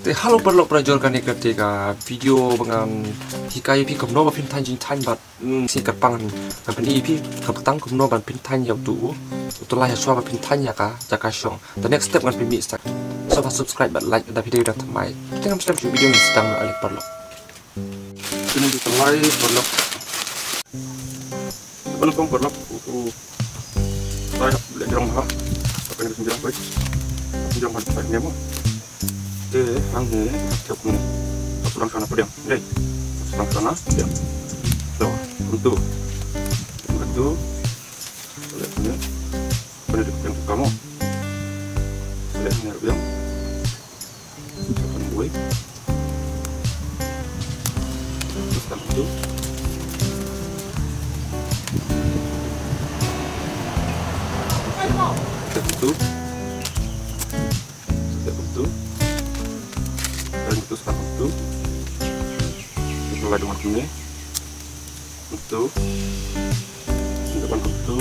Halo perlu perjalanan ketika video dengan hikai pi kumno ban pintan jin tan bat si kapang ban pin ip kaptang kumno ban pintan ya tu utulah ya suara pintan ya ka jaka syong. The next step kan pin start. So subscribe dan like da video dah tamai. Jangan stop video ini sedang alik perlu. Ini ditamai perlu. Perlu perlu saya boleh jalan ha. Apa yang senjata baik. Jangan sampai nemo. Hang ni tiap ni surang sana pediam deh surang sana pediam so untuk lihat ni pendidik yang kamu lihat ni pediam akan gue terus kamu tu itu sekarang itu mulai dengan ini untuk depan itu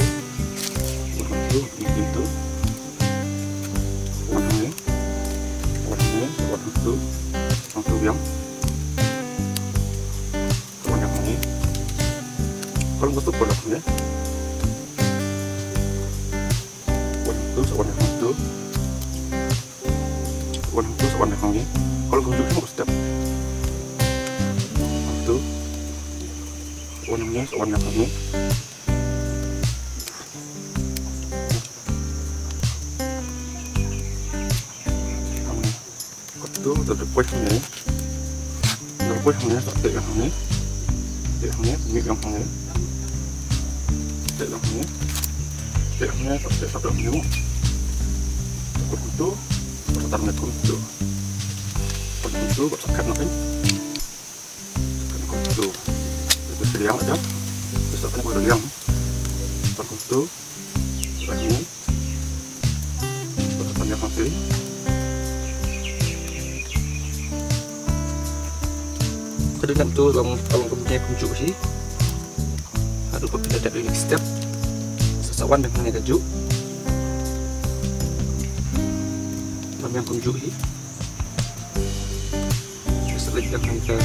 warnanya itu untuk yang warna ini kalau bentuk produknya warna itu warna ini kalau kunjungnya mau step itu warnanya warna kamu itu tetap kuahnya sate yang ini mie yang ini sate mie itu pertama itu bersakat nanti itu sediang aja terus apa yang liang itu ini persatannya masih kedengan tuh kalau kemudian kunjuk sih harus berbeda dari next step sesawan dengan keju yang kunjuk sih selanjutnya kita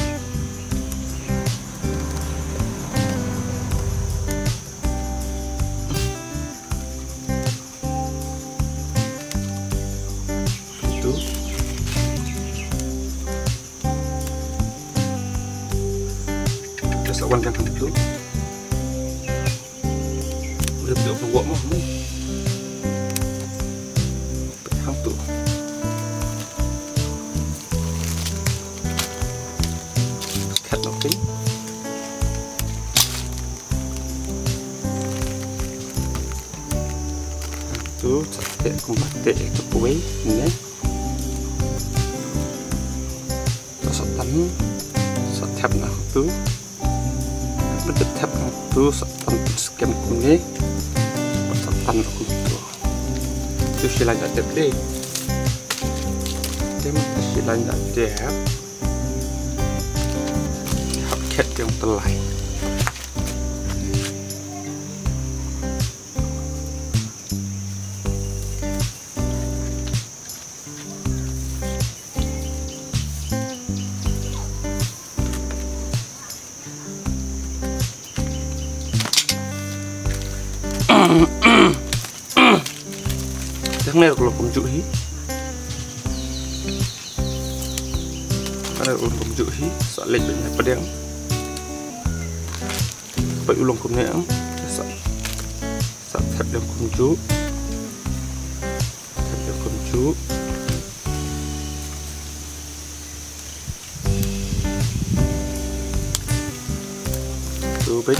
itu kesawan yang itu udah tidak buat mau nih tuh itu sate kumbate itu kue ini satan satap nah itu bertetap itu satan skem kune satan itu silanya ada deh dia silanya ada haket yang telai Yang này là cùng chữ hí, cái này là cùng chữ hí, sợ lệch bên này đen, vậy ulang cùng này sợ thẹp đen cùng chú, tu biết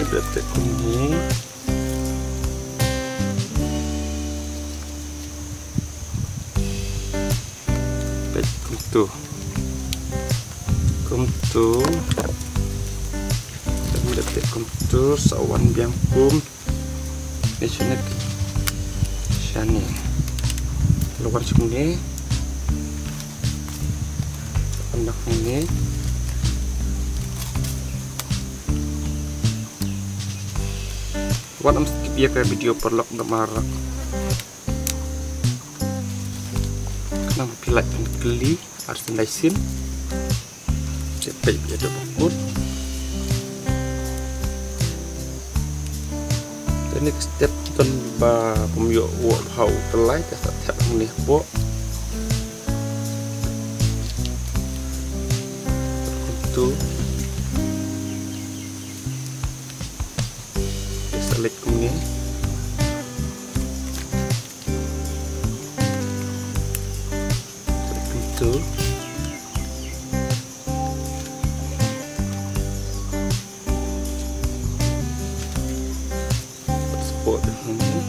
detik ini baik kumtu detik kumtu sawan biang kum ini shani keluar sini hendak ini buat skip ya ke video perlok marak kenapa pilih geli harus naisin cepat ya dapat next step tuần baผมយកវក់ហៅតឡៃតែថាប់នេះបកទូ select គុំនេះទូ buat ini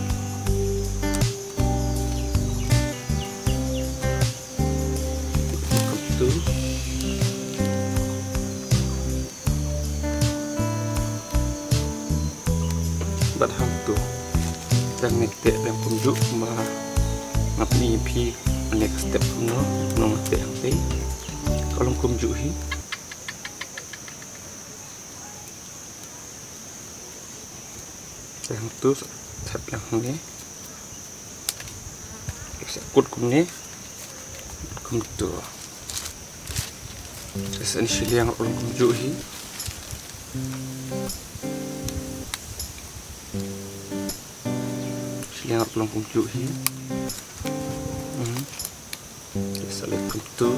itu buat hantu dan ngetik dan tunjuk ngap ni pi next step no ngetik nanti kalau kunjuk hi yang tu tab yang ni kut kum ni kum tu essentially yang orang kum juhi yang orang kum juhi select kum tu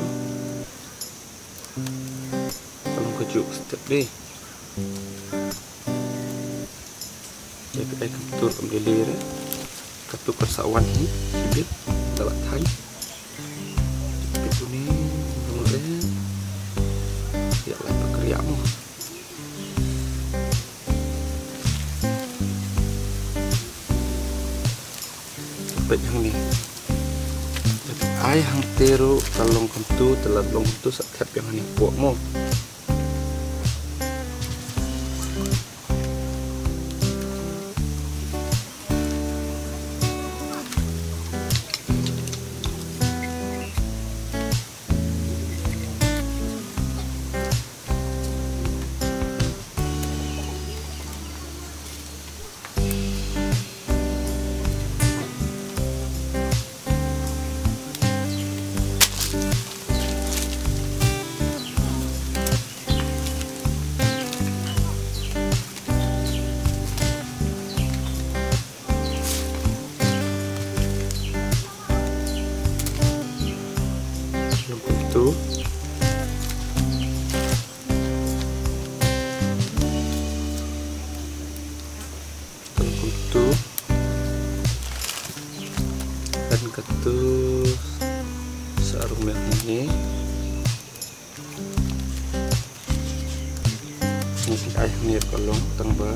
kalau kunjuk step ni jadi kita ketur kembali ya ketuk kersawan ini bibit dapat hai bibit ini kemudian ya lain pekerjaanmu bibit yang ini jadi ayah yang teru talong kentu telalong kentu setiap yang ini buatmu itu dan ketus sarung merah ini ayah ni kolong tambah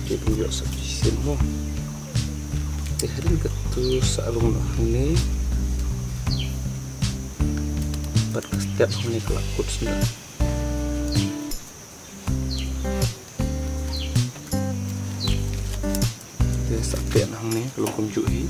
dia tunjuk subdivision mo dan ketus sarung merah ini pada setiap ini kelakut sudah sampai nang ni kalau kumjuhi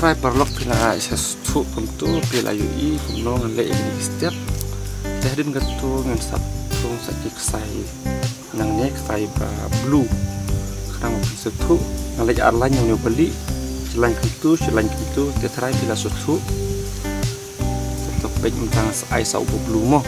try perlok pila sesu kumtu pila yui kumno ngale ini setiap dahin gatu ngan sapung sakik sai nangnya sai ba blue karang setu ngale arlan yang beli selain kumtu dia try pila sesu tetap baik tentang ai sau blue mo